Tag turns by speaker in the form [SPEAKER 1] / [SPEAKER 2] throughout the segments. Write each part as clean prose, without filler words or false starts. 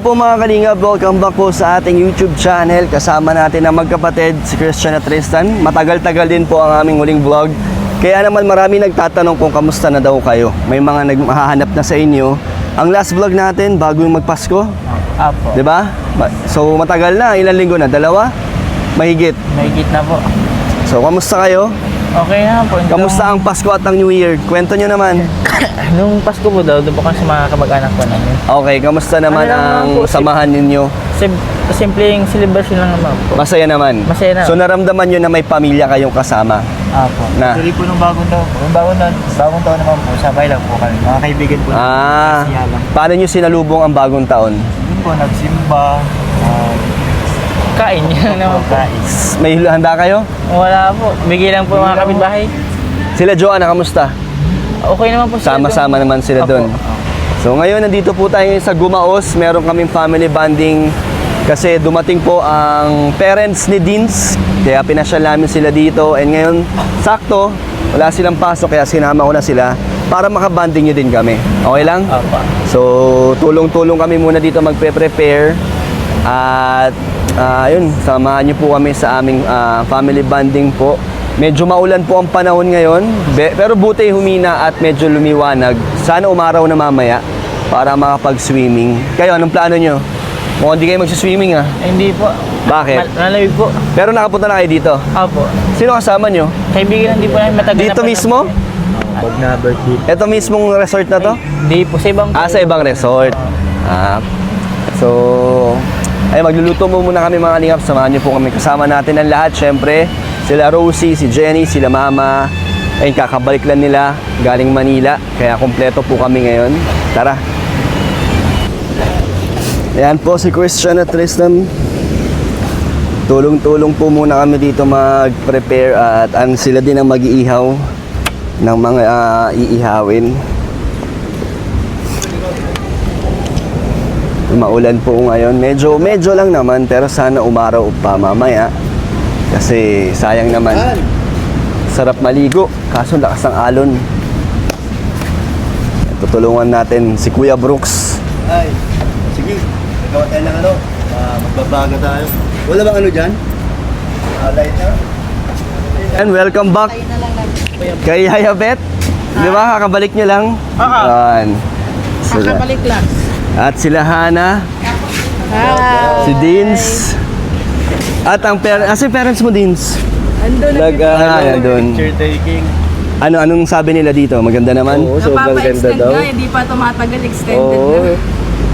[SPEAKER 1] po mga kalingap, welcome back po sa ating YouTube channel. Kasama natin ang magkapatid, si Christian at Tristan. Matagal-tagal din po ang aming huling vlog. Kaya naman marami nagtatanong kung kamusta na daw kayo. May mga naghahanap na sa inyo. Ang last vlog natin, bago yung magpasko.
[SPEAKER 2] Apo.
[SPEAKER 1] Diba? So matagal na, ilang linggo na? Dalawa? Mahigit.
[SPEAKER 2] Mahigit na po.
[SPEAKER 1] So kamusta kayo?
[SPEAKER 2] Okay na po.
[SPEAKER 1] Kamusta ang Pasko at ang New Year? Kwento nyo naman.
[SPEAKER 2] Nung Pasko po daw, doon po kasi mga kamag-anak ko namin.
[SPEAKER 1] Okay, kamusta naman
[SPEAKER 2] Ano naman
[SPEAKER 1] ang
[SPEAKER 2] po,
[SPEAKER 1] samahan ninyo?
[SPEAKER 2] Simpleng celebration lang naman po.
[SPEAKER 1] Masaya naman.
[SPEAKER 2] Masaya na.
[SPEAKER 1] So naramdaman nyo na may pamilya kayong kasama?
[SPEAKER 2] Apo.
[SPEAKER 1] Na?
[SPEAKER 3] Tuloy po nung bagong taon po. Yung bagong taon naman po, sabay lang po kami. Mga kaibigan po.
[SPEAKER 1] Ah,
[SPEAKER 3] Siya lang.
[SPEAKER 1] paano nyo sinalubong ang bagong taon?
[SPEAKER 3] Yun po, nagsimba.
[SPEAKER 2] Kain niya naman po.
[SPEAKER 3] Kais.
[SPEAKER 1] May handa kayo?
[SPEAKER 2] Wala po. Bigay lang po mga kapitbahay.
[SPEAKER 1] Sila Joanna, kamusta?
[SPEAKER 2] Okay naman po sila.
[SPEAKER 1] Sama-sama naman sila
[SPEAKER 2] Apo.
[SPEAKER 1] doon. So ngayon, nandito po tayo sa Gumaos. Meron kaming family bonding kasi dumating po ang parents ni Deans. Kaya pinasyal namin sila dito. And ngayon, sakto, wala silang pasok kaya sinama ko na sila para makabanding nyo din kami. Okay lang?
[SPEAKER 2] Apo.
[SPEAKER 1] So, tulong-tulong kami muna dito magpe-prepare. At yun, samahan nyo po kami sa aming family bonding po. Medyo maulan po ang panahon ngayon, pero buti humina at medyo lumiwanag. Sana umaraw na mamaya para makapag-swimming. Kayo, anong plano nyo? Mukhang hindi kayo mag-swimming
[SPEAKER 2] Hindi po.
[SPEAKER 1] Bakit?
[SPEAKER 2] Malamig po.
[SPEAKER 1] Pero nakapunta na kayo dito.
[SPEAKER 2] Apo.
[SPEAKER 1] Sino kasama nyo?
[SPEAKER 2] Kaibigan hindi po namin matagal na
[SPEAKER 1] Dito
[SPEAKER 2] po na-
[SPEAKER 1] mismo?
[SPEAKER 3] Pag na birthday.
[SPEAKER 1] Ito mismong resort na to?
[SPEAKER 2] Hindi po. Sa ibang
[SPEAKER 1] Sa ibang resort. So, ay magluluto mo muna kami mga kalingap. Samahan niyo po kami. Kasama natin ang lahat, syempre. Sila Rosie, si Jenny, sila Mama. Ayun, kakabalik lang nila galing Manila. Kaya kompleto po kami ngayon. Tara. Ayan po si Christian at Tristan. Tulong-tulong po muna kami dito mag-prepare at sila din ang mag-iihaw ng mga iihawin. Maulan po ngayon. Medyo lang naman pero sana umaraw pa mamaya. Kasi sayang naman. Sarap maligo. Kaso lakas ng alon. Tutulungan natin si Kuya Brooks.
[SPEAKER 4] Ay, sige. Nagawa tayo ng ano. Magbabaga tayo. Wala bang ano dyan? Lighter?
[SPEAKER 1] And welcome back kay Hayabet. Di ba? Kakabalik nyo lang. Yan.
[SPEAKER 5] Kakabalik lang.
[SPEAKER 1] At sila Hana.
[SPEAKER 5] Hi.
[SPEAKER 1] Si Deans. At ang parents mo, Deans?
[SPEAKER 5] Andun na.
[SPEAKER 1] Nandun.
[SPEAKER 3] Picture taking.
[SPEAKER 1] Anong sabi nila dito? Maganda naman?
[SPEAKER 3] Oo, sobrang ganda
[SPEAKER 5] Napapa-extend
[SPEAKER 3] daw.
[SPEAKER 5] nga, hindi pa tumatagal, extended
[SPEAKER 3] Oo.
[SPEAKER 5] na.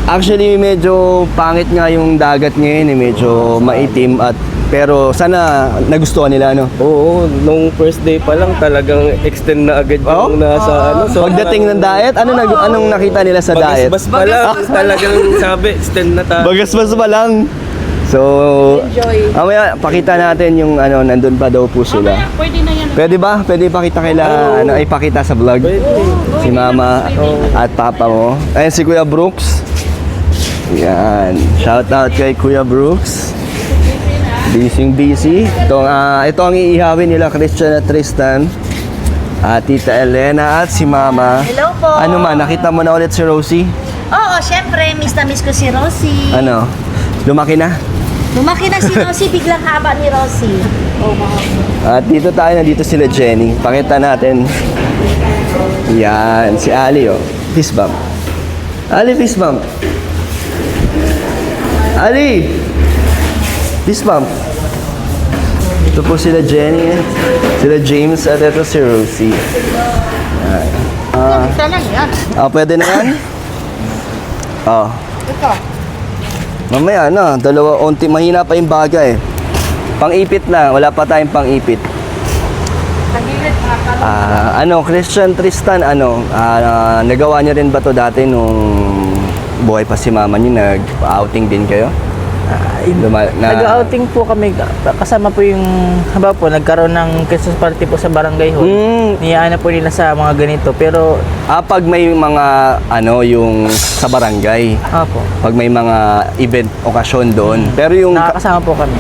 [SPEAKER 1] Actually, medyo pangit nga yung dagat ngayon. Medyo maitim at pero sana nagustuhan nila, no?
[SPEAKER 3] Oo, nung first day pa lang talagang extend na agad
[SPEAKER 1] Oh?
[SPEAKER 3] yung nasa ano. So
[SPEAKER 1] Pagdating ng diet, anong nakita nila sa diet?
[SPEAKER 3] Bagas pa lang, talagang sabi, extend na tayo.
[SPEAKER 1] Bagas-bas pa lang. So,
[SPEAKER 5] Enjoy.
[SPEAKER 1] mamaya pakita natin yung nandun pa daw po sila.
[SPEAKER 5] Pwede na yan.
[SPEAKER 1] Pwede ba? Pwede ipakita ipakita sa vlog? Si Mama at Papa mo. Ayun si Kuya Brooks. Yan. Shout out kay Kuya Brooks. Busy. Ito ang iihawin nila Christian at Tristan. At Tita Elena at si Mama.
[SPEAKER 6] Hello po.
[SPEAKER 1] Ano man, nakita mo na ulit si Rosie?
[SPEAKER 6] Oo, syempre, miss na miss ko si Rosie.
[SPEAKER 1] Ano? Lumaki na?
[SPEAKER 6] Lumaki na si Rosie, biglang haba ni Rosie.
[SPEAKER 1] At dito tayo, nandito sila Jenny. Pakita natin. Yan, si Ali, oh. Fist bump. Ali, fist bump. Ali! Fist bump. Ito po sila Jenny, sila James, at ito si Rosie. Yan.
[SPEAKER 5] Ito lang yan.
[SPEAKER 1] Pwede na yan?
[SPEAKER 5] Ito.
[SPEAKER 1] Mamaya, mahina pa yung baga eh. Pang-ipit na, wala pa tayong pang-ipit.
[SPEAKER 5] Sa gilid, mga kalong.
[SPEAKER 1] Christian, Tristan, nagawa niyo rin ba to dati nung buhay pa si Mama niyo, nag-outing din kayo?
[SPEAKER 2] Nag-outing po kami. Kasama po yung, haba po, nagkaroon ng Christmas party po sa barangay hall. Niyaan na po nila sa mga ganito. Pero,
[SPEAKER 1] pag may mga, yung sa barangay,
[SPEAKER 2] apo,
[SPEAKER 1] pag may mga event, okasyon doon. Pero yung,
[SPEAKER 2] nakakasama po kami.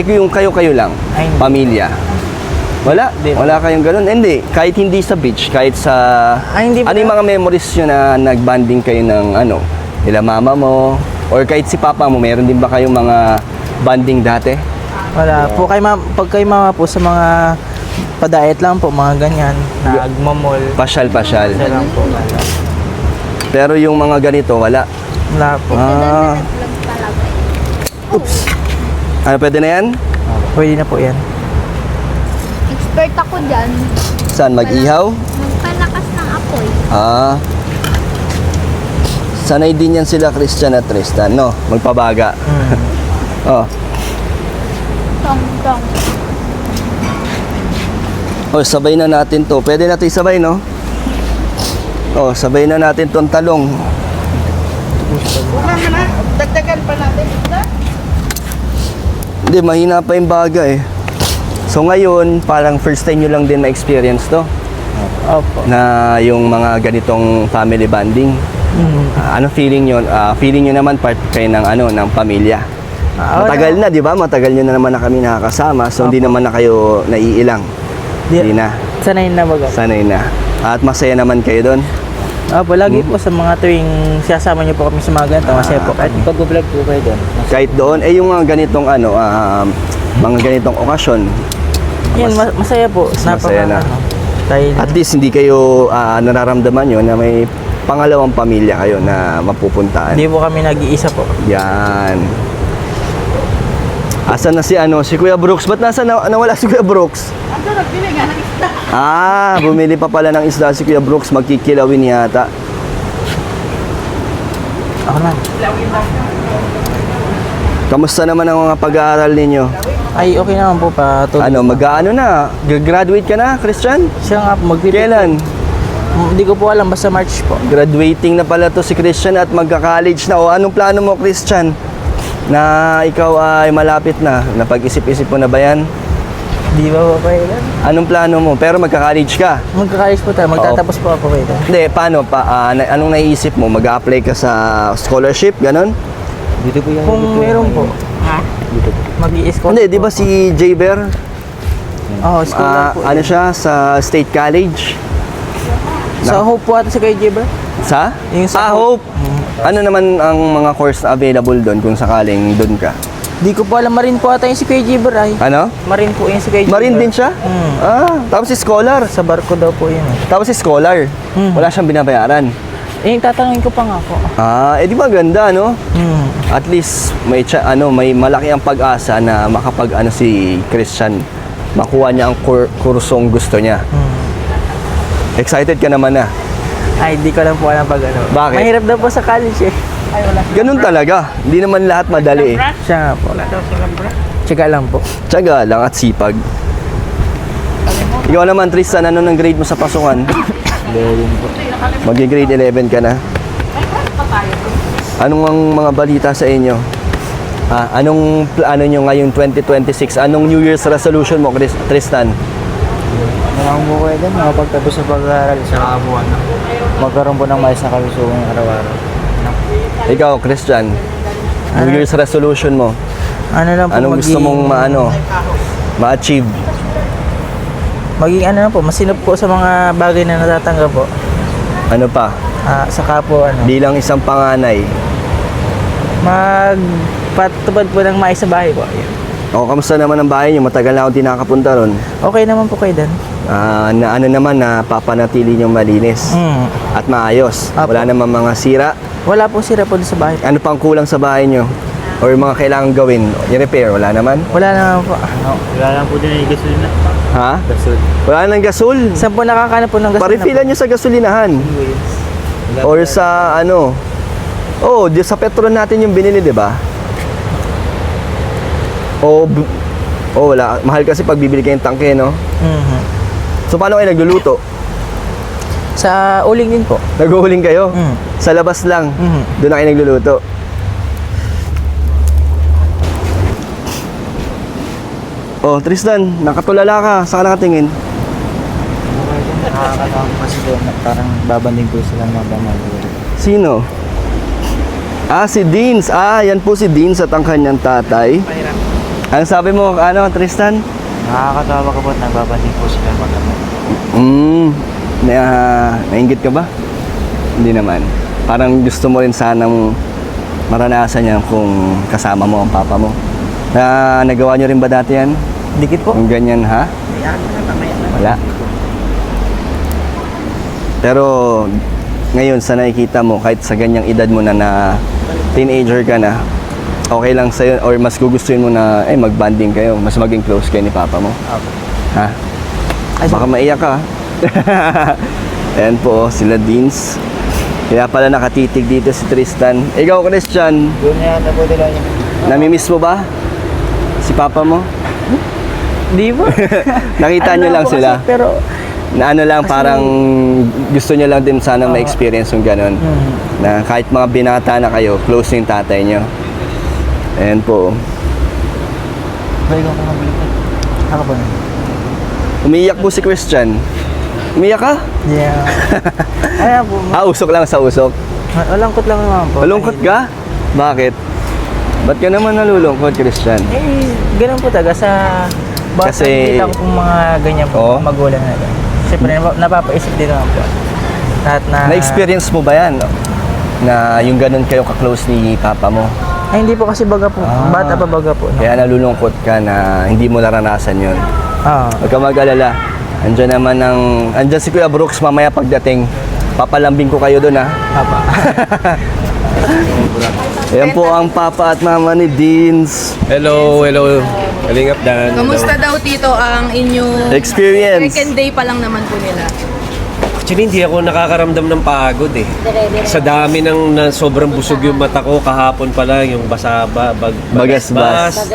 [SPEAKER 1] yung kayo-kayo lang,
[SPEAKER 2] Ay, hindi.
[SPEAKER 1] pamilya. Wala?
[SPEAKER 2] Hindi.
[SPEAKER 1] Wala kayong ganun? Hindi. Kahit hindi sa beach, kahit sa...
[SPEAKER 2] Ay, hindi
[SPEAKER 1] Ano
[SPEAKER 2] po.
[SPEAKER 1] yung mga memories nyo na nagbanding kayo ng nila mama mo, Or kahit si papa mo, meron din ba kayong mga bonding dati?
[SPEAKER 2] Wala po. Pag kay mama po sa mga pa-diet lang po, mga ganyan, nagmamall.
[SPEAKER 1] Pasyal-pasyal.
[SPEAKER 2] Isa lang po. Wala.
[SPEAKER 1] Pero yung mga ganito, wala.
[SPEAKER 2] Wala po.
[SPEAKER 1] Ah. Oops. Ano, pwede na yan?
[SPEAKER 2] Pwede na po yan.
[SPEAKER 7] Expert ako dyan.
[SPEAKER 1] Saan? Mag-ihaw?
[SPEAKER 7] Magpalakas ng apoy.
[SPEAKER 1] Ah. Sanay din yan sila, Christian at Tristan, no? Magpabaga. Oh.
[SPEAKER 7] Tong, tong.
[SPEAKER 1] Oh, sabay na natin to. Pwede natin sabay, no? Oh, sabay na natin tong talong.
[SPEAKER 5] Wala na. Dagdagan pa natin.
[SPEAKER 1] Hindi, mahina pa yung baga eh. So ngayon, parang first time nyo lang din ma-experience to.
[SPEAKER 2] Opo.
[SPEAKER 1] Na yung mga ganitong family bonding. Ano feeling nyo? Feeling nyo naman part kayo ng, ng pamilya. Matagal na, di ba? Matagal nyo na naman na kami nakakasama. So hindi naman na kayo naiilang. Hindi na.
[SPEAKER 2] Sanay na baga.
[SPEAKER 1] Sanay na. At masaya naman kayo doon.
[SPEAKER 2] Opo, lagi po sa mga tuwing siyasama niyo po kami sa mga ganito. Masaya po.
[SPEAKER 3] At pag-vlog po kayo doon.
[SPEAKER 1] Kahit doon, yung mga ganitong mga ganitong okasyon.
[SPEAKER 2] Yan, masaya po.
[SPEAKER 1] Masaya na.
[SPEAKER 2] Dahil,
[SPEAKER 1] At least hindi kayo nararamdaman nyo na may pangalawang pamilya kayo na mapupuntaan.
[SPEAKER 2] hindi po kami nag-iisa po.
[SPEAKER 1] Yan. Asan na si Kuya Brooks? Ba't nawala si Kuya Brooks?
[SPEAKER 5] Ando, nagbili nga ng isda.
[SPEAKER 1] Bumili pa pala ng isda si Kuya Brooks. Magkikilawin yata.
[SPEAKER 2] Ako na.
[SPEAKER 1] Kamusta naman ang mga pag-aaral ninyo?
[SPEAKER 2] Ay, okay naman po pa.
[SPEAKER 1] Mag-ano na? Graduate ka na, Christian?
[SPEAKER 2] Siya nga po,
[SPEAKER 1] Kailan?
[SPEAKER 2] Hindi ko po alam, basta March po.
[SPEAKER 1] Graduating na pala to si Christian at magka-college na. O anong plano mo, Christian? Na ikaw ay malapit na. Napag-isip-isip mo na ba yan?
[SPEAKER 2] Di ba po kayo yan?
[SPEAKER 1] Anong plano mo? Pero magka-college ka.
[SPEAKER 2] Magka-college po tayo, magtatapos po ako kayo.
[SPEAKER 1] Hindi, paano? Anong naiisip mo? Mag-a-apply ka sa scholarship? Ganon?
[SPEAKER 3] Dito po yung...
[SPEAKER 2] Kung meron po, mag-i-school.
[SPEAKER 1] Hindi, di ba si Jaber?
[SPEAKER 2] Oo, school lang po.
[SPEAKER 1] Ano siya? Sa State College?
[SPEAKER 2] Sa Hope po ata si Kuya Jeber.
[SPEAKER 1] Sa?
[SPEAKER 2] Yung sa
[SPEAKER 1] Hope. Ano naman ang mga course na available doon kung sakaling doon ka?
[SPEAKER 2] Di ko po alam, Marin po ata yung si Kuya Jeber ay.
[SPEAKER 1] Ano?
[SPEAKER 2] Marin po yung si Kuya Jeber.
[SPEAKER 1] Marine din siya? Tapos si scholar.
[SPEAKER 2] Sa barko daw po yun eh.
[SPEAKER 1] Tapos si scholar. Wala siyang binabayaran.
[SPEAKER 2] Eh, tatanungin ko pa nga po.
[SPEAKER 1] Di ba ganda, no? At least may may malaki ang pag-asa na si Christian makuha niya ang kursong gusto niya. Excited ka naman na.
[SPEAKER 2] Ay, di ko lang po alam pag ano.
[SPEAKER 1] Bakit?
[SPEAKER 2] Mahirap daw po sa college eh.
[SPEAKER 5] Ay, wala.
[SPEAKER 1] Ganun talaga. Hindi naman lahat madali eh.
[SPEAKER 2] Siya nga po.
[SPEAKER 5] Wala daw silang bra.
[SPEAKER 2] Tsaka lang po.
[SPEAKER 1] Tiyaga lang at sipag. Ikaw naman, Tristan, ano ng grade mo sa pasukan?
[SPEAKER 3] 11 po.
[SPEAKER 1] Mag-grade 11 ka na. Anong ang mga balita sa inyo? Anong plano nyo ngayong 2026? Anong New Year's resolution mo, Tristan?
[SPEAKER 3] Marami po kayo doon. Makapagtapos sa pag-aaral sa kabuhan. Magkaroon po ng mais na kalusugan araw-araw.
[SPEAKER 1] Ikaw, Christian, New Year's resolution mo?
[SPEAKER 2] Ano lang po
[SPEAKER 1] Anong gusto mong ma-achieve?
[SPEAKER 2] Maging ano lang po, masinop po sa mga bagay na natatanggap po.
[SPEAKER 1] Ano pa?
[SPEAKER 2] Saka po ano,
[SPEAKER 1] Bilang isang panganay.
[SPEAKER 2] magpatupad po ng mais sa bahay po. Yun.
[SPEAKER 1] O, kamusta naman ang bahay nyo? Matagal na akong di nakapunta ron.
[SPEAKER 2] Okay naman po kayo dan.
[SPEAKER 1] Na papanatili nyo malinis at maayos.
[SPEAKER 2] Apo.
[SPEAKER 1] Wala namang mga sira.
[SPEAKER 2] Wala po sira po doon sa bahay.
[SPEAKER 1] Ano pang kulang sa bahay nyo? Or mga kailangan gawin? I-repair? Wala naman?
[SPEAKER 2] Wala naman po.
[SPEAKER 3] Wala lang po din yung gasolina.
[SPEAKER 1] Ha?
[SPEAKER 3] Gasol.
[SPEAKER 1] Wala nang gasol?
[SPEAKER 2] Saan po nakakana po ng gasolina po?
[SPEAKER 1] Parefillan nyo sa gasolinahan. Or sa sa Petron natin yung binili, di ba? Wala. Mahal kasi pag bibili kayong tangke, no?
[SPEAKER 2] Mhm.
[SPEAKER 1] So, paano kayo nagluluto?
[SPEAKER 2] Sa uling din po.
[SPEAKER 1] Naghuhuling kayo?
[SPEAKER 2] Mm.
[SPEAKER 1] Sa labas lang?
[SPEAKER 2] Mhm.
[SPEAKER 1] Doon na kayo nagluluto? Tristan, nakatulala ka. Saan ka nakatingin?
[SPEAKER 3] Nakakatawa po kasi doon. Parang babanding po sila ng mga pamilya.
[SPEAKER 1] Sino? Si Deans. Yan po si Deans at ang kanyang tatay. Ang sabi mo, Tristan?
[SPEAKER 3] Nakakatawa ka po at nagbabanding po sila ng mga
[SPEAKER 1] Nainggit ka ba? Hindi naman. Parang gusto mo rin sanang maranasan yan kung kasama mo ang papa mo. Nagawa nyo rin ba dati yan?
[SPEAKER 2] Dikit po.
[SPEAKER 1] Yung ganyan, ha? Wala. Pero ngayon sa nakikita mo, kahit sa ganyang edad mo na teenager ka na, okay lang sa'yo or mas gugustuhin mo na mag-bonding kayo, mas maging close kayo ni papa mo? Ha? Baka maiyak ka. Ayan po, sila Deans. Kaya pala nakatitig dito si Tristan. Ikaw, Christian,
[SPEAKER 3] Doon yan, na po nila yun.
[SPEAKER 1] namimiss mo ba si papa mo?
[SPEAKER 2] Di po.
[SPEAKER 1] Nakita
[SPEAKER 2] Ano
[SPEAKER 1] nyo lang
[SPEAKER 2] po
[SPEAKER 1] sila?
[SPEAKER 2] kasi, pero,
[SPEAKER 1] Na ano lang, parang gusto nyo lang din sana ma-experience yung ganun. Na kahit mga binata na kayo, close yung tatay nyo. Ayan po.
[SPEAKER 3] Balik ako mabilis. Ako ba?
[SPEAKER 1] Umiiyak po si Christian. Umiiyak ka?
[SPEAKER 2] yeah. Ayan po.
[SPEAKER 1] Usok lang sa usok.
[SPEAKER 2] Malungkot lang naman po.
[SPEAKER 1] Malungkot ka? Bakit? Ba't ka naman nalulungkot, Christian?
[SPEAKER 2] Ganun po talaga sa bata
[SPEAKER 1] Kasi-
[SPEAKER 2] nakita ko pong mga ganyan po,
[SPEAKER 1] Oo.
[SPEAKER 2] mga magulang na ganyan. Siyempre, napapaisip din naman po. At
[SPEAKER 1] Na-experience mo ba yan? Na yung ganun kayo ka-close ni papa mo?
[SPEAKER 2] Ay, hindi po kasi baga po. Bata pa baga po. No?
[SPEAKER 1] Kaya nalulungkot ka na hindi mo naranasan yun. Huwag ka mag-alala. Andyan si Kuya Brooks mamaya pagdating. Papalambing ko kayo doon, ha?
[SPEAKER 2] Apa.
[SPEAKER 1] Ayan po ang papa at mama ni Deans.
[SPEAKER 8] Hello. Kalingap Dan.
[SPEAKER 5] Kamusta daw tito ang inyong
[SPEAKER 1] Experience.
[SPEAKER 5] second day pa lang naman po nila?
[SPEAKER 8] Actually, hindi ako nakakaramdam ng pagod eh. Sa dami na sobrang busog yung mata ko, kahapon pa lang yung
[SPEAKER 1] Bagasbas.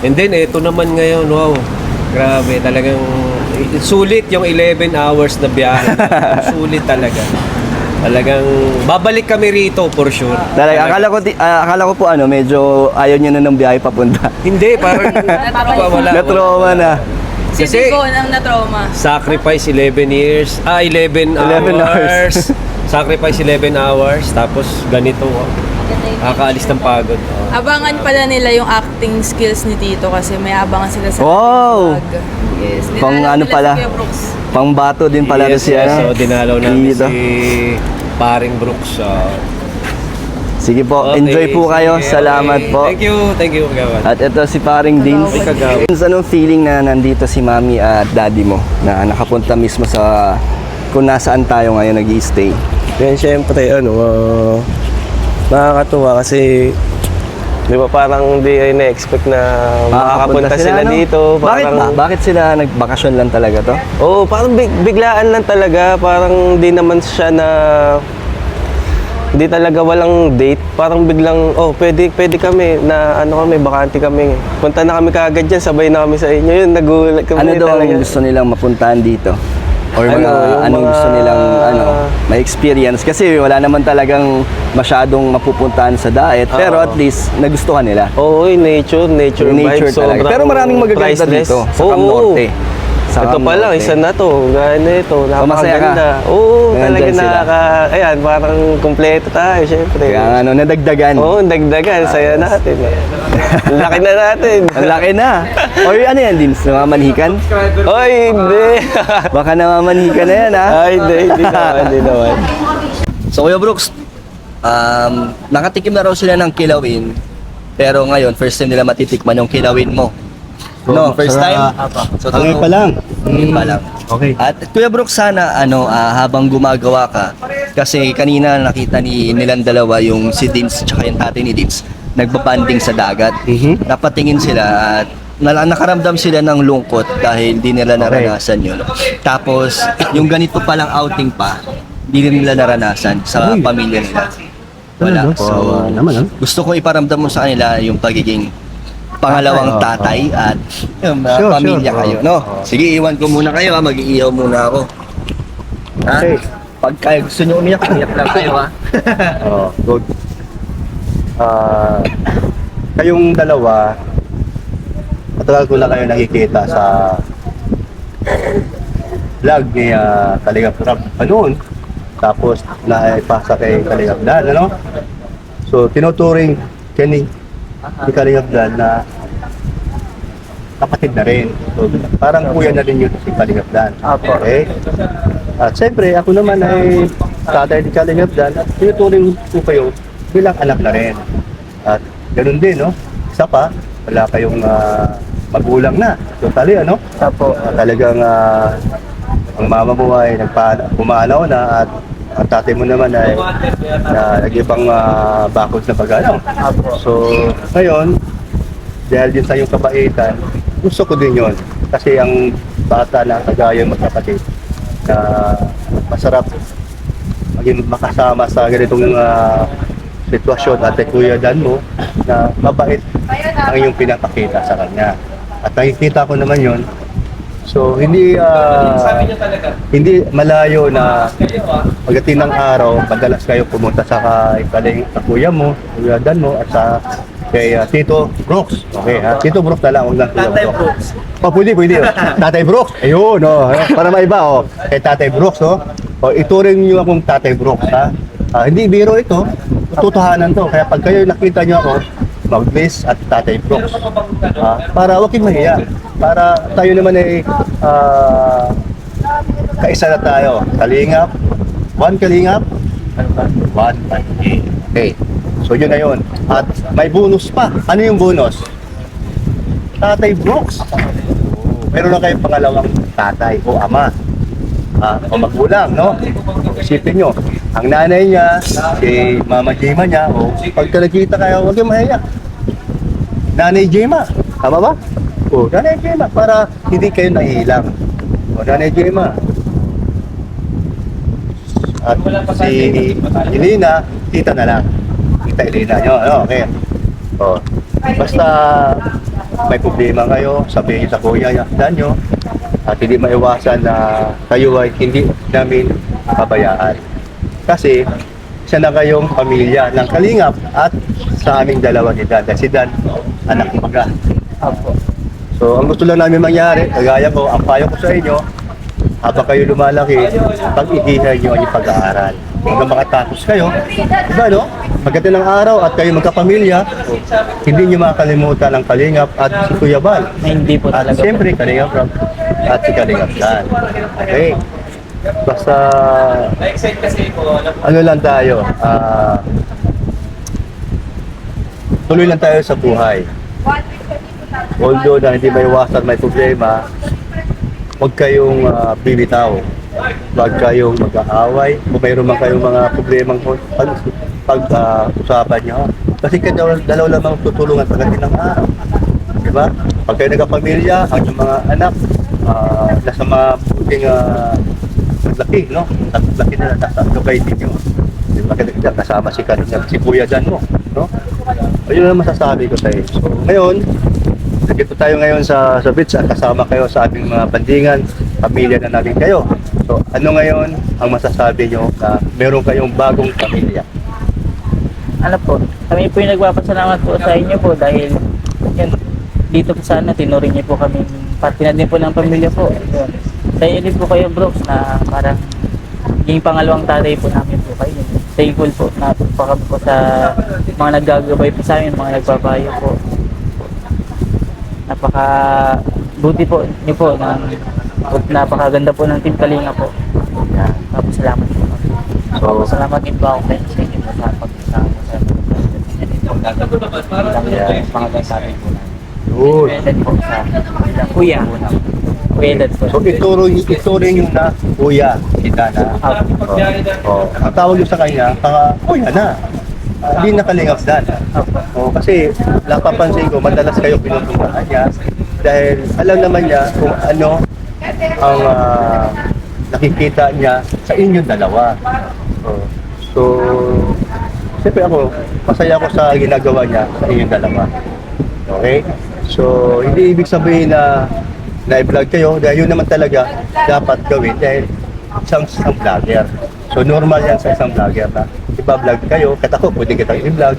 [SPEAKER 8] And then, ito naman ngayon, wow. Grabe, talagang sulit yung 11 hours na biyahe. Sulit talaga. Talagang babalik kami rito for sure.
[SPEAKER 1] Talaga, akala ko po medyo ayaw niyo na ng biyahe papunta.
[SPEAKER 8] Hindi, parang wala.
[SPEAKER 1] Na-trauma na.
[SPEAKER 5] Si
[SPEAKER 8] Kasi-
[SPEAKER 5] Vigo ang na-trauma.
[SPEAKER 8] Sacrifice 11 years. 11
[SPEAKER 1] hours.
[SPEAKER 8] Sacrifice 11 hours. Tapos ganito. Kakaalis ng pagod.
[SPEAKER 5] Abangan pala nila yung acting skills ni Tito kasi may abangan sila sa
[SPEAKER 1] Wow!
[SPEAKER 5] vlog. Yes.
[SPEAKER 1] Pang
[SPEAKER 5] Dinala
[SPEAKER 1] ano
[SPEAKER 5] nila
[SPEAKER 1] pala?
[SPEAKER 5] Si Kuya Brooks.
[SPEAKER 1] Pangbato din pala
[SPEAKER 8] Yes,
[SPEAKER 1] si
[SPEAKER 8] so dinalaw namin
[SPEAKER 1] Dito.
[SPEAKER 8] si Paring Brooks.
[SPEAKER 1] Sige po,
[SPEAKER 8] Okay,
[SPEAKER 1] enjoy po kayo.
[SPEAKER 8] sige,
[SPEAKER 1] Salamat
[SPEAKER 8] okay.
[SPEAKER 1] po.
[SPEAKER 8] Thank you, Kagawan.
[SPEAKER 1] At ito si paring Deans.
[SPEAKER 8] Ay, Kagawan.
[SPEAKER 1] Deans, anong feeling na nandito si mami at daddy mo na nakapunta mismo sa kung nasaan tayo ngayon nag-i-stay?
[SPEAKER 9] Yan, syempre, nakakatuwa kasi, di ba parang di ay na-expect na makakapunta sila
[SPEAKER 1] no?
[SPEAKER 9] dito.
[SPEAKER 1] Bakit
[SPEAKER 9] Parang,
[SPEAKER 1] ba? Bakit sila nagbakasyon lang talaga to?
[SPEAKER 9] Oo, parang biglaan lang talaga. Parang di naman siya na, di talaga walang date. Parang biglang, pwede kami na kami, bakante kami. Punta na kami kaagad dyan, sabay na kami sa inyo. Yun, nagulat kami
[SPEAKER 1] Ano daw
[SPEAKER 9] talaga.
[SPEAKER 1] ang gusto nilang mapuntahan dito? Or
[SPEAKER 9] Yung
[SPEAKER 1] anong
[SPEAKER 9] mga-
[SPEAKER 1] gusto nilang ma-experience? Kasi wala naman talagang masyadong mapupuntahan sa diet. Pero at least nagustuhan nila.
[SPEAKER 9] Oo, nature
[SPEAKER 1] Yung nature
[SPEAKER 9] vibe.
[SPEAKER 1] talaga.
[SPEAKER 9] Sobrang
[SPEAKER 1] Pero maraming magaganda
[SPEAKER 9] priceless.
[SPEAKER 1] dito sa
[SPEAKER 9] Oo.
[SPEAKER 1] Cam Norte. Sa
[SPEAKER 9] Ito
[SPEAKER 1] Cam
[SPEAKER 9] pa lang,
[SPEAKER 1] Norte.
[SPEAKER 9] isa na to. Gaya na ito,
[SPEAKER 1] masaya ka?
[SPEAKER 9] napakaganda. Oo,
[SPEAKER 1] Nandyan
[SPEAKER 9] talaga
[SPEAKER 1] sila.
[SPEAKER 9] ayan, parang kompleto tayo, syempre.
[SPEAKER 1] Kaya nadagdagan.
[SPEAKER 9] Oo, dagdagan, saya natin. Ang laki na natin.
[SPEAKER 1] Ang laki na. Or ano yan, Dins? Namamanhikan?
[SPEAKER 9] Oy, hindi.
[SPEAKER 1] Baka namamanhikan na yan, ha?
[SPEAKER 9] Ay, hindi naman.
[SPEAKER 1] So, Kuya Brooks, nakatikim na raw sila ng kilawin. Pero ngayon, first time nila matitikman yung kilawin mo. No, first time? So,
[SPEAKER 4] Ngayon pa lang.
[SPEAKER 1] Ngayon pa lang.
[SPEAKER 4] Okay.
[SPEAKER 1] At Kuya Brooks, sana habang gumagawa ka, kasi kanina nakita nilang dalawa yung si Dins at yung tatay ni Dins, nagbabanding sa dagat. Napatingin sila at nakaramdam sila ng lungkot dahil di nila naranasan yun. Tapos, yung ganito palang outing pa, di rin nila naranasan sa pamilya nila. Wala. So, gusto ko iparamdam mo sa kanila yung pagiging pangalawang tatay at yung pamilya kayo, no? Sige, iwan ko muna kayo, ha? Mag-iihaw muna ako. Ha?
[SPEAKER 4] Okay.
[SPEAKER 1] Pagka gusto nyo umiyak lang kayo, ha?
[SPEAKER 4] Good. Kayong dalawa, matagal ko na kayo nakikita sa vlog ni Kalingap Rab pa noon. Tapos naipasa kay Kalingap Dan, ano? So, tinuturing ni Kalingap Dan na kapatid na rin. So, parang kuya na rin yun si Kalingap Dan. Okay? At siyempre, ako naman ay tatay ni Kalingap Dan at tinuturing ko kayo bilang anak na rin. At ganun din, no? Isa pa, wala kayong magulang na. Totally, ano?
[SPEAKER 2] Opo.
[SPEAKER 4] Talagang ang mama mo ay pumanaw na at ang tatay mo naman ay nag-ibang bakod na pag-ano. So, ngayon, dahil din sa iyong kabaitan, gusto ko din yon. Kasi ang bata na kagaya magkapatid na masarap maging makasama sa ganitong sitwasyon at Kuya Dan mo na mabait ang iyong pinapakita sa kanya. At nakikita ko naman yon. So hindi malayo na pagdating ng araw, madalas kayo pumunta sa kuya mo, Kuya Dan mo at sa kay Tito Brooks. Okay, ha? Tito Brooks na lang, huwag lang Kuya Brooks. Oh, pwede. Oh. Tatay Brooks. Ayun, oh. Para maiba, oh. Kay Tatay Brooks, oh. Oh, ituring niyo akong Tatay Brooks, ha? Hindi biro ito. Totohanan to. Kaya pag kayo nakita niyo ako, mag-miss at Tatay Brooks. Para huwag kayong mahiya. Para tayo naman ay kaisa na tayo. Kalingap. One Kalingap. One Kalingap. Okay. So yun na yun. At may bonus pa. Ano yung bonus? Tatay Brooks. Meron na kayong pangalawang tatay o ama. O magulang, no? Isipin nyo, ang nanay niya, si Mama Jema niya, o pagka nakita kayo, huwag kayong mahiya. Nanay Jema, tama ba? O, Nanay Jema, para hindi kayo nahihilang. O, Nanay Jema. At si Elena, tita na lang. Tita Elena nyo, ano? Okay. O, basta may problema kayo, sabihin niyo sa kuya nyo, at hindi maiwasan na kayo ay hindi namin pabayaan. Kasi isa na kayong pamilya ng Kalingap at sa aming dalawa ni Dan. Dahil si Dan, anak ko baga. So ang gusto lang namin mangyari, kagaya ko, ang payo ko sa inyo, habang kayo lumalaki, pag-ihihay nyo ang pag-aaral. Hanggang makatapos kayo, diba no? Pagdating ng araw at kayo magkapamilya, hindi nyo makakalimutan ang Kalingap at si Kuya Bal.
[SPEAKER 2] Hindi po
[SPEAKER 4] At
[SPEAKER 2] talaga.
[SPEAKER 4] siyempre, Kalingap Rob at si Kalingap Dan. Okay. Basta, ano lang tayo, tuloy lang tayo sa buhay. Although na hindi may iwasan, may problema, huwag kayong bibitaw. Huwag kayong mag-aaway. Kung mayroon man kayong mga problemang pag-usapan nyo. Kasi kayo dalaw lamang tutulungan pagdating ng araw. Diba? Pag kayo nagkapamilya, ang inyong mga anak, nasa mga buting laki, no? Laki na nasa located nyo. Diba? Kasama si Kuya Dan mo, no? Ayun ang masasabi ko sa iyo. So, ngayon, nandito tayo ngayon sa beach at kasama kayo sa aming mga bandingan, pamilya na natin kayo. So, ano ngayon ang masasabi nyo na meron kayong bagong pamilya?
[SPEAKER 2] Ano po, kami po yung nagpapasalamat po sa inyo po dahil yun, dito po sana tinuring niyo po kami parte na din po ng pamilya po. Yun. Sa inyo din po kayo Brooks na parang yung pangalawang tatay po namin po kayo. Thankful po na po kami po sa mga naggagabay po sa amin, mga nagbabayo po. Napaka buti po niyo po na napakaganda po ng Team Kalinga po. Tapos salamat po. So, salamat din po ako sa inyo sa pag-isama sa bilang pangalan po namin.
[SPEAKER 4] Good.
[SPEAKER 2] Dad po sa Kuya. Kuya Dad po.
[SPEAKER 4] So, ituring yung na Kuya, si Dana. Ang tawag nyo sa kanya, Kuya na. Hindi na Kalingap Dan. Kasi napapansin ko, madalas kayo pinupuntahan niya dahil alam naman niya kung ano ang nakikita niya sa inyong dalawa. So, siyempre ako, masaya ako sa ginagawa niya sa inyong dalawa. Okay? So, hindi ibig sabihin na na-vlog kayo dahil yun naman talaga dapat gawin dahil isang vlogger. So, normal yan sa isang vlogger na iba-vlog kayo, kahit ako pwede kitang i-vlog,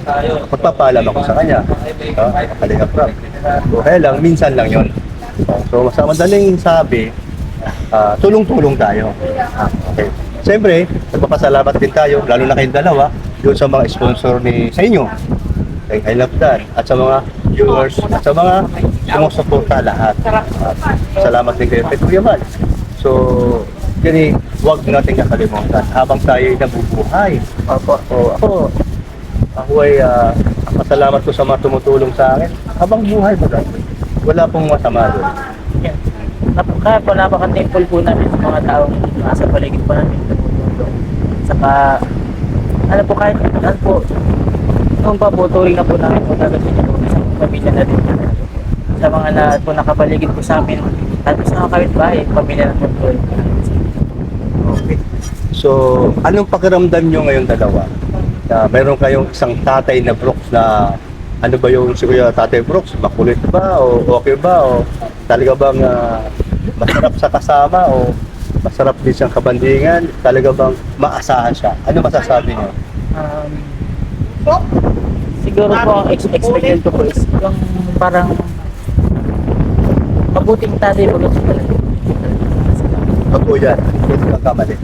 [SPEAKER 4] magpapalam ako sa kanya. Kalingap Rob. So, kaya lang, minsan lang yun. So, sa madaling sabi, tulong-tulong tayo. Okay. Siyempre, nagpapasalamat din tayo, lalo na kayong dalawa, doon sa mga sponsor sa inyo. Kay I Love Dan, at sa mga viewers, at sa mga sumusuporta lahat. Salamat din kayo kay Kuya Bal. So, huwag natin kakalimutan habang tayo nabubuhay. Ako, Ako ay pasalamat ko sa mga tumutulong sa akin. Habang buhay ba wala pong masama doon.
[SPEAKER 2] Yan. Kaya po napaka-thankful po namin sa mga taong nasa paligid po namin tumutulong. Saka, ano po kahit ano po, noon pa po, turing na po namin po talaga sa inyo, isang pamilya na din. Sa mga na po nakapaligid po sa amin, at sa mga kapitbahay, pamilya na po po.
[SPEAKER 4] Okay. So, anong pakiramdam nyo ngayon dalawa? Na meron kayong isang tatay na Brooks na ano ba yung si Kuya Tatay Brooks? Makulit ba? O okay ba? O talaga bang masarap sa kasama? O masarap din siyang kabandingan? Talaga bang maasahan siya? Ano masasabi niyo?
[SPEAKER 2] Siguro po ang expected ko po is yung parang mabuting tatay po kasi talaga.
[SPEAKER 4] Totoo yan. Hindi ka kamali.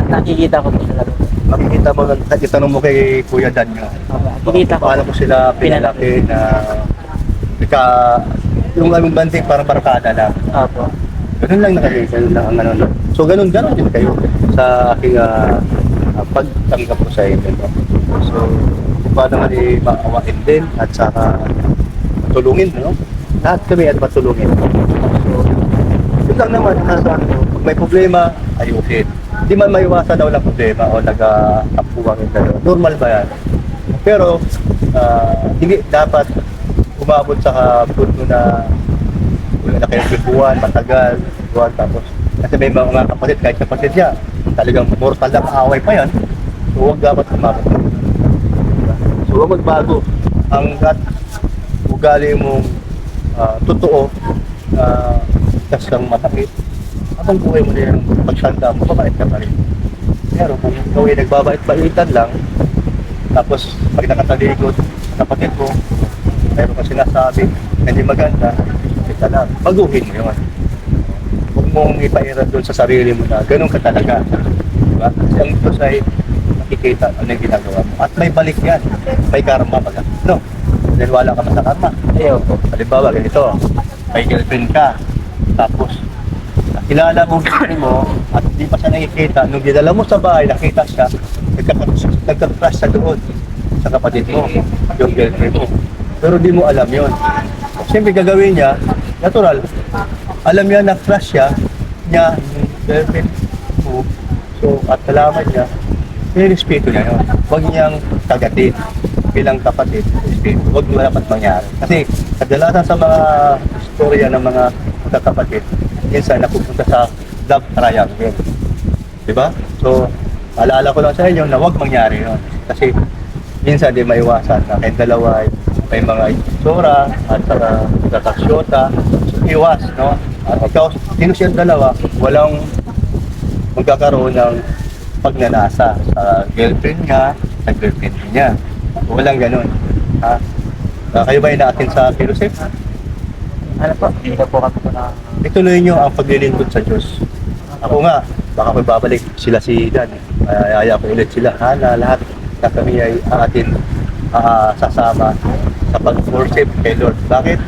[SPEAKER 2] Nakikita ko po talaga.
[SPEAKER 4] Makikita mo, itanong mo kay Kuya Dan nga.
[SPEAKER 2] Nakikita ko.
[SPEAKER 4] Paano ko sila pinalaki na yung aming banding parang barkada lang.
[SPEAKER 2] Opo.
[SPEAKER 4] Ganun lang nakikita lang ang ano. So ganun din kayo sa aking pagtanggap ko sa inyo. No? So kung paano nga maawain din at saka matulungin, no? Lahat kami at matulungin. So yun lang naman, pag may problema, ayusin. Hindi man maiwasan na walang problema o nag-apuwang yung dalawa. Normal ba yan? Pero hindi dapat umabot sa punto na wala na kayong buwan, matagal, buwan, tapos kasi may mga kapatid, kahit kapatid niya, talagang mortal na kaaway pa yan. So huwag dapat umabot. So huwag magbago. Hanggat ugali mong totoo, tas kang matakit, habang buhay mo na yung pagtanda mo, babait ka pa rin. Pero kung ikaw ay nagbabait-baitan lang, tapos pag nakatalikod, kapatid mo, mayroon ka sinasabi na hindi maganda, kita lang, baguhin mo yun. Huwag mong ipairan doon sa sarili mo na ganun ka talaga. Diba? Kasi ang Diyos ay nakikita ano yung ginagawa mo. At may balik yan, may karma baga. No? Dahil wala ka pa sa karma.
[SPEAKER 2] Ayaw po.
[SPEAKER 4] Halimbawa, ganito, may girlfriend ka, tapos kilala mo mo at hindi pa siya nakikita. Nung dinala mo sa bahay, nakita siya, nagka-crush sa doon sa kapatid mo, yung girlfriend mo. Pero di mo alam yon. Siyempre gagawin niya, natural. Alam niya na crush siya, niya, yung girlfriend mo. So, at nalaman niya, nirespeto niya yun. Huwag niyang kagatin bilang kapatid, respeto. Huwag mo dapat mangyari. Kasi kadalasan sa mga istorya ng mga magkakapatid, minsan napupunta sa love triangle. Diba? So, alala ko lang sa inyo na huwag mangyari yun. Kasi minsan di maiwasan na kayong dalawa may mga itsura at saka nagkakasyota. So, iwas, no? At ikaw, sino siyang dalawa, walang magkakaroon ng pagnanasa sa girlfriend niya, sa girlfriend niya. Walang ganun. Ha? Kayo ba inaatin sa fellowship?
[SPEAKER 2] Ano po? Hindi na po kami po na...
[SPEAKER 4] Ituloy nyo ang paglilingkod sa Diyos. Ako nga, baka may babalik sila si Dan. Ayaya ko ulit sila. Na lahat na kami ay atin sasama sa pag-worship kay Lord. Bakit?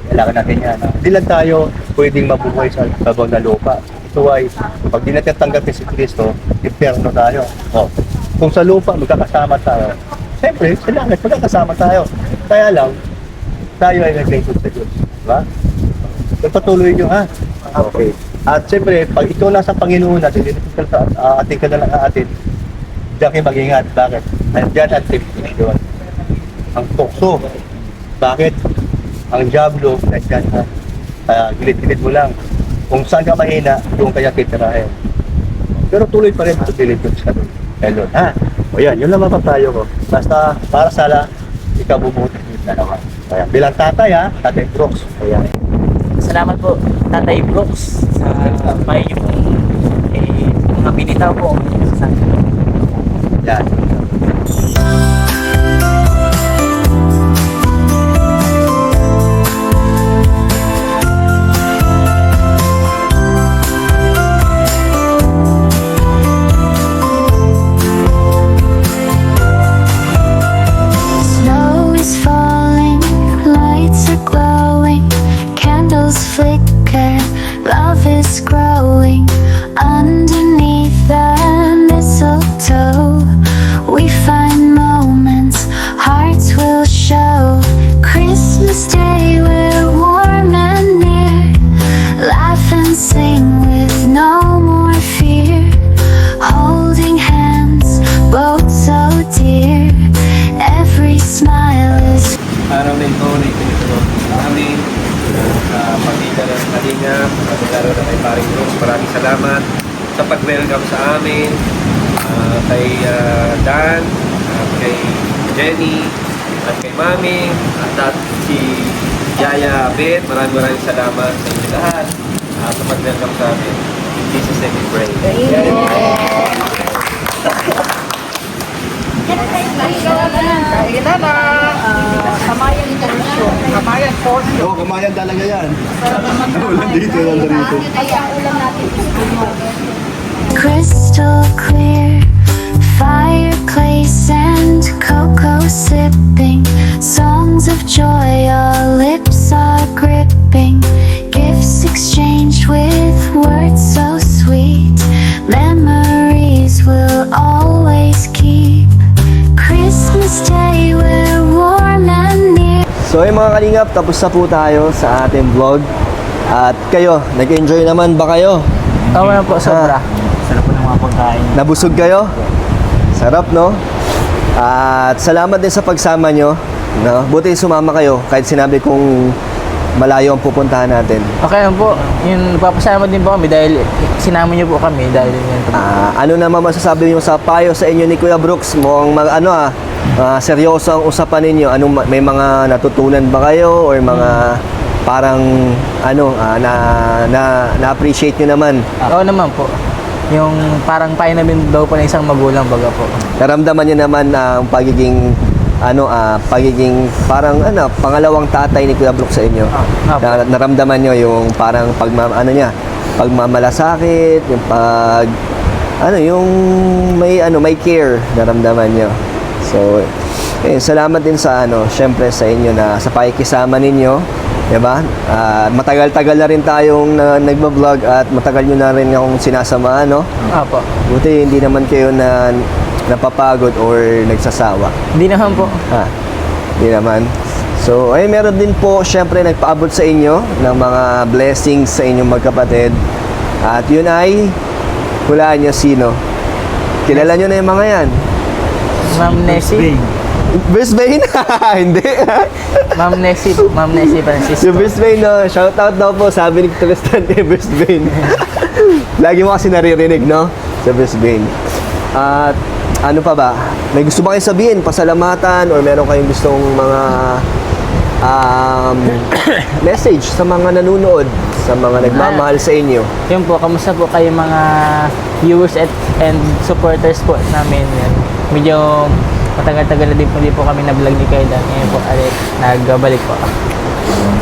[SPEAKER 4] Kailangan natin yan. Hindi lang tayo pwedeng mabuhay sa babaw na lupa. Ito ay, pag di natin tanggapin si Kristo, impyerno tayo. O, kung sa lupa magkakasama tayo, siyempre, sa langit magkakasama tayo. Kaya lang, tayo ay naglingkod sa Diyos. Diba? Pagpatuloy nyo ha. Okay. At siyempre, pag ikaw nasa Panginoon natin, ating ka na lang atin, diyan kayo mag-ingat. Bakit? Nandiyan ang temptation. Ang tukso. Bakit? Ang diablo, nandiyan ha. Kaya gilid-gilid mo lang. Kung saan ka mahina, doon kaya titirahin. Pero tuloy pa rin sa gilid-gilid sa doon. Lord, ha? O yan, yun lang mapapayo ko. Basta para sa ikabubuti yung dalawa. Kaya, bilang tatay ha, Tatay Brooks. Ayan.
[SPEAKER 2] Salamat po, Tatay Brooks, sa may mga binitaw po sa akin.
[SPEAKER 4] Yan.
[SPEAKER 10] Snow is falling, lights are glowing, candles flicker, love is growing underneath the mistletoe. We find moments
[SPEAKER 8] Kalinga, at lalo na kay Paring Brooks. Maraming salamat sa pag-welcome sa amin. Kay Dan, at kay Jenny, at kay Mami, at si Yaya Beth. Maraming salamat sa inyo lahat sa pag-welcome sa amin. In Jesus' name we pray.
[SPEAKER 4] Oo, kamayan talaga yan. Ulan dito, ulan dito.
[SPEAKER 10] Crystal clear, fireplace and cocoa sipping, songs of joy, our lips are gripping, gifts exchanged with words so sweet, memories we'll always keep. Christmas Day, we're warm and near.
[SPEAKER 1] So ay mga kalingap, tapos na po tayo sa ating vlog. At kayo, nag-enjoy naman ba kayo?
[SPEAKER 2] Oo naman po, sobra.
[SPEAKER 3] Sarap po ng mga pagkain.
[SPEAKER 1] Nabusog kayo? Sarap, no? At salamat din sa pagsama nyo. No? Buti sumama kayo kahit sinabi kong malayo ang pupuntahan natin.
[SPEAKER 2] Okay lang po. Yun, papasalamat din po kami dahil sinama niyo po kami dahil yun.
[SPEAKER 1] Ano naman masasabi nyo sa payo sa inyo ni Kuya Brooks? Mukhang seryoso ang usapan ninyo. May mga natutunan ba kayo or mga parang na-appreciate nyo naman?
[SPEAKER 2] Oo naman po. Yung parang payo namin daw po ng isang magulang baga po.
[SPEAKER 1] Naramdaman nyo naman ang pagiging pangalawang tatay ni Kuya Brooks sa inyo. Naramdaman nyo yung parang pagmamalasakit, yung may care naramdaman nyo. So, salamat din sa syempre sa inyo na sa pakikisama ninyo, 'di ba? Matagal-tagal na rin tayong nagba-vlog at matagal nyo na rin akong sinasamahan, no?
[SPEAKER 2] Opo.
[SPEAKER 1] Buti hindi naman kayo napapagod or nagsasawa.
[SPEAKER 2] Hindi naman po.
[SPEAKER 1] Hindi naman. So, meron din po syempre nagpaabot sa inyo ng mga blessings sa inyong magkapatid. At yun ay hulaan nyo sino. Kilala nyo na yung mga yan.
[SPEAKER 2] Ma'am Nessie.
[SPEAKER 1] Brisbane? Hindi.
[SPEAKER 2] Ma'am Nessie Francisco.
[SPEAKER 1] Si Brisbane, no? Shout out daw po, sabi ni Tristan kay Brisbane. Lagi mo kasi naririnig, no? Sa Brisbane. At ano pa ba? May gusto ba kayo sabihin? Pasalamatan or meron kayong gustong mga message sa mga nanonood, sa mga nagmamahal sa inyo?
[SPEAKER 2] Yun po, kamusta po kayo mga viewers and supporters po namin? Yan. Medyo matagal-tagal na din po kami na-vlog ni Kaydan. Ngayon po, nagbabalik po.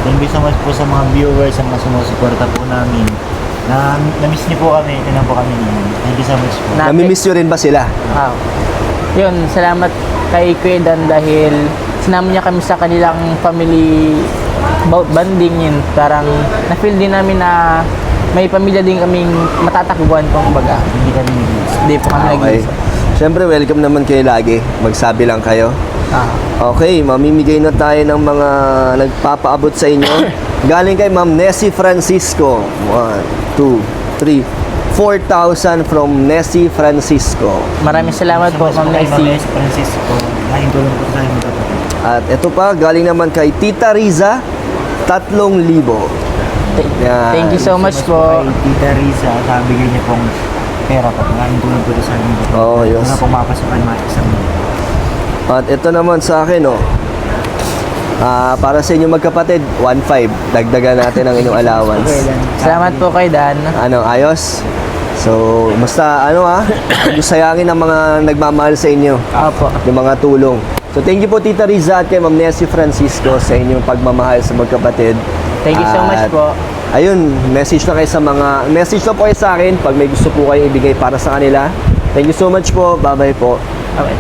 [SPEAKER 3] Thank you so much po sa mga viewers, sa mga sumusuporta po namin. Na-miss niyo po kami, tinan po kami naman. Thank you so much po.
[SPEAKER 1] Namimiss nyo rin ba sila?
[SPEAKER 2] Yun, salamat kay Kaydan dahil sinama niya kami sa kanilang family bonding yun. Parang na-feel din namin na may pamilya din kaming matatakbuhan kung baga.
[SPEAKER 3] Hindi kami nag-iisa.
[SPEAKER 2] Hindi po kami nag-iisa.
[SPEAKER 1] Siyempre, welcome naman kayo lagi. Magsabi lang kayo. Okay, mamimigay na tayo ng mga nagpapaabot sa inyo. Galing kay Ma'am Nessie Francisco. 1, 2, 3, 4,000 from Nessie Francisco.
[SPEAKER 2] Maraming salamat po, Ma'am Nessie.
[SPEAKER 3] Francisco. Laking tulong po sa inyo.
[SPEAKER 1] At ito pa, galing naman kay Tita Riza, 3,000. Yan.
[SPEAKER 2] Thank you so much po.
[SPEAKER 3] Kay Tita Riza, sabi niya pong pera po. Laking tulong po sa inyo.
[SPEAKER 1] Oo, yes.
[SPEAKER 3] Mga pumapasukan mga isang.
[SPEAKER 1] At ito naman sa akin, para sa inyo magkapatid, 1,500. Dagdagan natin ang inyong allowance.
[SPEAKER 2] Salamat po kay Dan.
[SPEAKER 1] Ayos? So, basta, sayangin ang mga nagmamahal sa inyo.
[SPEAKER 2] Opo.
[SPEAKER 1] Yung mga tulong. So, thank you po Tita Riza at kay Ma'am Nessie Francisco sa inyong pagmamahal sa magkapatid.
[SPEAKER 2] Thank you so much po.
[SPEAKER 1] Ayun, message na po kayo sa akin pag may gusto po kayo ibigay para sa kanila. Thank you so much po. Bye-bye po.
[SPEAKER 2] Okay.